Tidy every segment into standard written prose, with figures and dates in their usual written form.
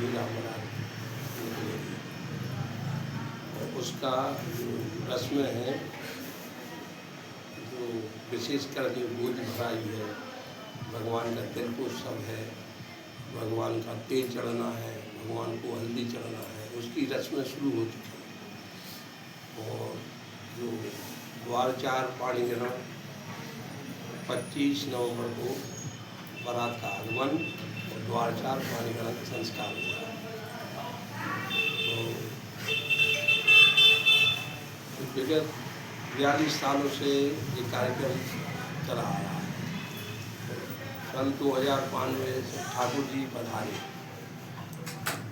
ही राम बारात निकलेगी। और उसका जो रस्में हैं, जो विशेषकर जो दूध भराई है, भगवान का तिलकोत्सव है, भगवान का तेल चढ़ना है, भगवान को हल्दी चढ़ना है, उसकी रस्में शुरू हो चुकी हैं। और जो द्वारचार पाणी ग्रहण 25 नवंबर को बारात का आगमन और द्वारचार पाणी ग्रहण का संस्कार हुआ। तो विगत 42 सालों से ये कार्यक्रम चला आ रहा है। सन 2005 से ठाकुर जी पधारे,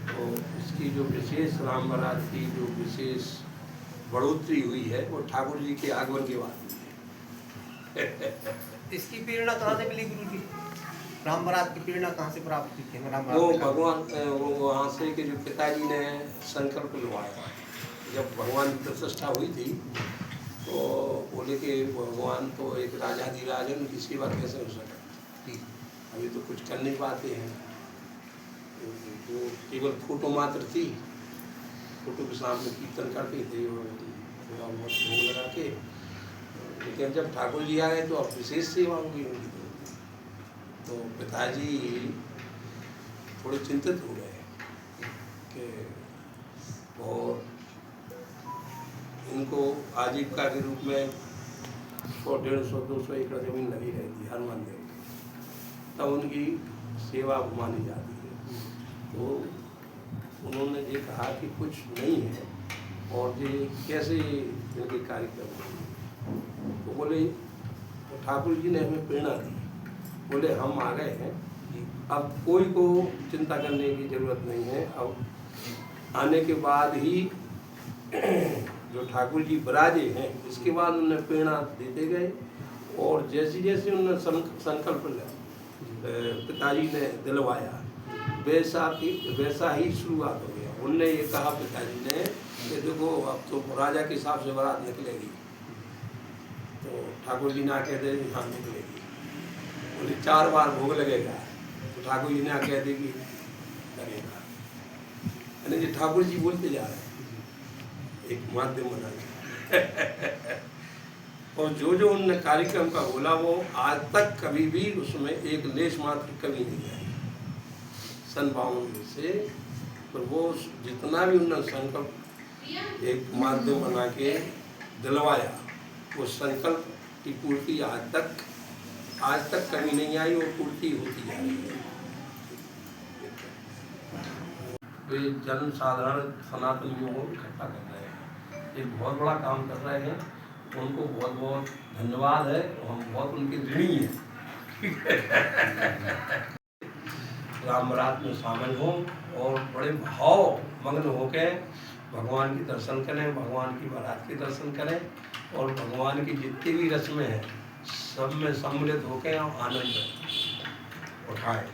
तो इसकी जो विशेष राम बारात की जो विशेष बढ़ोतरी हुई है वो ठाकुर जी के आगमन के बाद हुई है। इसकी प्रेरणा कहाँ से मिली गुरु जी? राम बारात की प्रेरणा कहाँ से प्राप्त की थी? वो भगवान वो वहाँ से कि जो पिताजी ने संकल्प लिवाया, जब भगवान की प्रतिष्ठा हुई थी तो बोले कि भगवान तो एक राजाधिराज है, उनकी सेवा कैसे हो सके, अभी तो कुछ कर नहीं पाते हैं। तो केवल फोटो मात्र थी, फोटो के सामने कीर्तन करते थे और भोग लगा के, लेकिन जब ठाकुर जी आए तो अब विशेष सेवा होगी उनकी। तो पिताजी थोड़े चिंतित हो गए कि और इनको आजीविका के रूप में 100, 150, 200 एकड़ जमीन लगी रहती है हर मंदिर में, तब उनकी सेवा मानी जाती है। तो उन्होंने ये कहा कि कुछ नहीं है और ये कैसे इनके कार्यक्रम होंगे। तो बोले, तो ठाकुर जी ने हमें प्रेरणा दी, बोले हम आ गए हैं, अब कोई को चिंता करने की ज़रूरत नहीं है। अब आने के बाद ही जो ठाकुर जी विराजे हैं, इसके बाद उन्हें प्रेरणा देते गए और जैसे जैसे उन्होंने संकल्प पिताजी ने दिलवाया, वैसा ही शुरुआत हो गया। उनने ये कहा पिताजी ने कि देखो अब तो राजा के हिसाब से बारात निकलेगी, तो ठाकुर जी ने कह दे हाँ निकलेगी। बोले 4 बार भोग लगेगा, तो ठाकुर जी ने कह देगी लगेगा। यानी कि ठाकुर जी बोलते जा रहे हैं, एक माध्यम बना के। और जो जो उनने कार्यक्रम का बोला वो आज तक कभी भी उसमें एक लेश मात्र कमी नहीं आई। सन 52 से तो वो जितना भी उन्होंने संकल्प एक माध्यम बना के दिलवाया, वो संकल्प की पूर्ति आज तक कमी नहीं आई, वो पूर्ति होती जा रही है। वे जन साधारण सनातनियों को इकट्ठा कर रहे हैं, एक बहुत बड़ा काम कर रहे हैं, उनको बहुत बहुत धन्यवाद है, हम बहुत उनके ऋणी हैं। राम बारात में शामिल हों और बड़े भाव मग्न होकर भगवान की दर्शन करें, भगवान की बारात के दर्शन करें और भगवान की जितनी भी रस्में हैं सब में सम्मिलित होकर आनंद उठाएं।